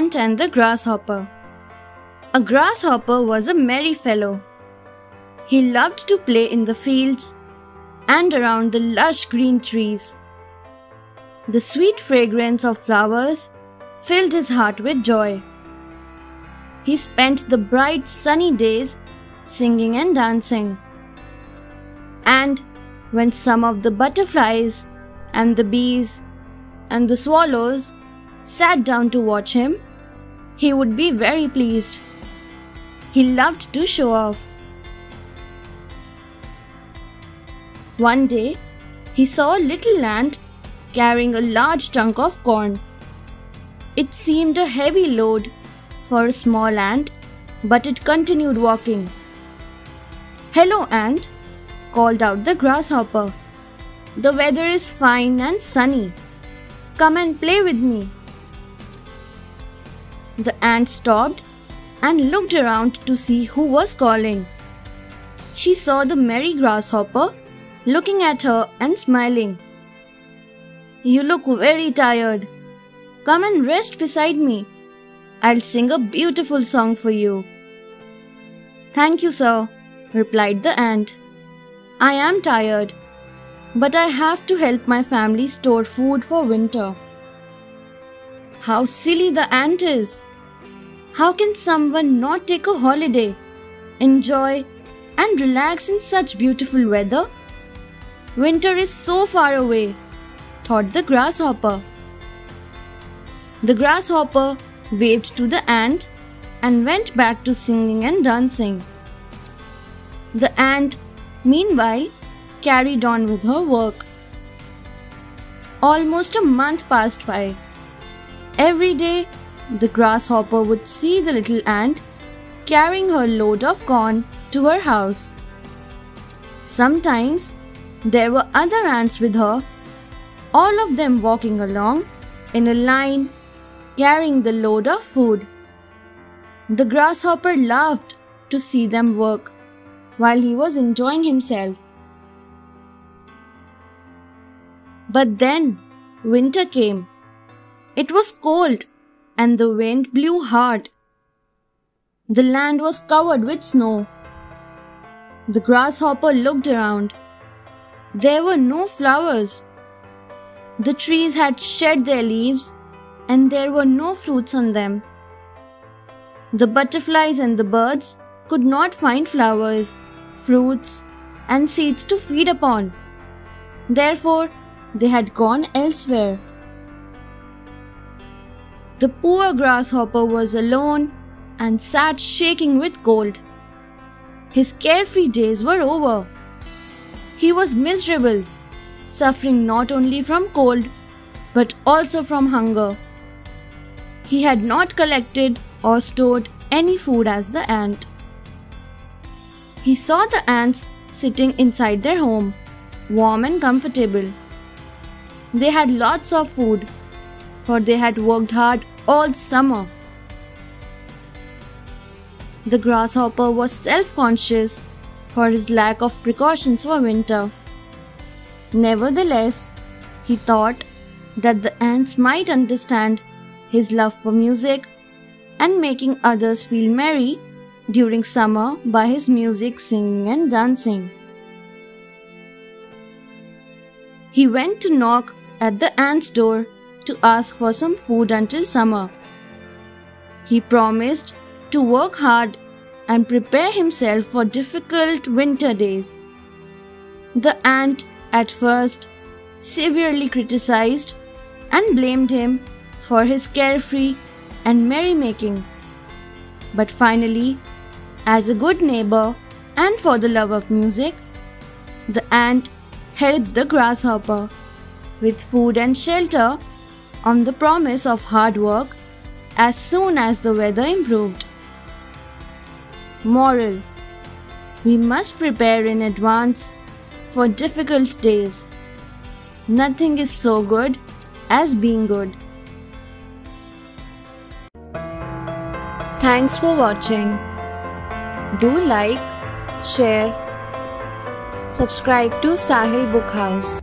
Ant and the Grasshopper. A grasshopper was a merry fellow. He loved to play in the fields and around the lush green trees. The sweet fragrance of flowers filled his heart with joy. He spent the bright sunny days singing and dancing. And when some of the butterflies and the bees and the swallows sat down to watch him, he would be very pleased. He loved to show off. One day, he saw a little ant carrying a large chunk of corn. It seemed a heavy load for a small ant, but it continued walking. "Hello, ant," called out the grasshopper. "The weather is fine and sunny. Come and play with me." The ant stopped and looked around to see who was calling. She saw the merry grasshopper looking at her and smiling. "You look very tired. Come and rest beside me. I'll sing a beautiful song for you." "Thank you, sir," replied the ant. "I am tired, but I have to help my family store food for winter." How silly the ant is! How can someone not take a holiday, enjoy, and relax in such beautiful weather? Winter is so far away, thought the grasshopper. The grasshopper waved to the ant and went back to singing and dancing. The ant, meanwhile, carried on with her work. Almost a month passed by. Every day, the grasshopper would see the little ant carrying her load of corn to her house. Sometimes there were other ants with her, all of them walking along in a line, carrying the load of food. The grasshopper laughed to see them work while he was enjoying himself. But then winter came. It was cold and the wind blew hard. The land was covered with snow. The grasshopper looked around. There were no flowers. The trees had shed their leaves and there were no fruits on them. The butterflies and the birds could not find flowers, fruits, and seeds to feed upon. Therefore, they had gone elsewhere. The poor grasshopper was alone and sat shaking with cold. His carefree days were over. He was miserable, suffering not only from cold but also from hunger. He had not collected or stored any food as the ant. He saw the ants sitting inside their home, warm and comfortable. They had lots of food, for they had worked hard all summer. The grasshopper was self-conscious for his lack of precautions for winter. Nevertheless, he thought that the ants might understand his love for music and making others feel merry during summer by his music, singing and dancing. He went to knock at the ant's door to ask for some food until summer. He promised to work hard and prepare himself for difficult winter days. The ant at first severely criticized and blamed him for his carefree and merrymaking. But finally, as a good neighbor and for the love of music, the ant helped the grasshopper with food and shelter on the promise of hard work as soon as the weather improved. Moral: we must prepare in advance for difficult days. Nothing is so good as being good. Thanks for watching. Do like, share, subscribe to Sahil Book House.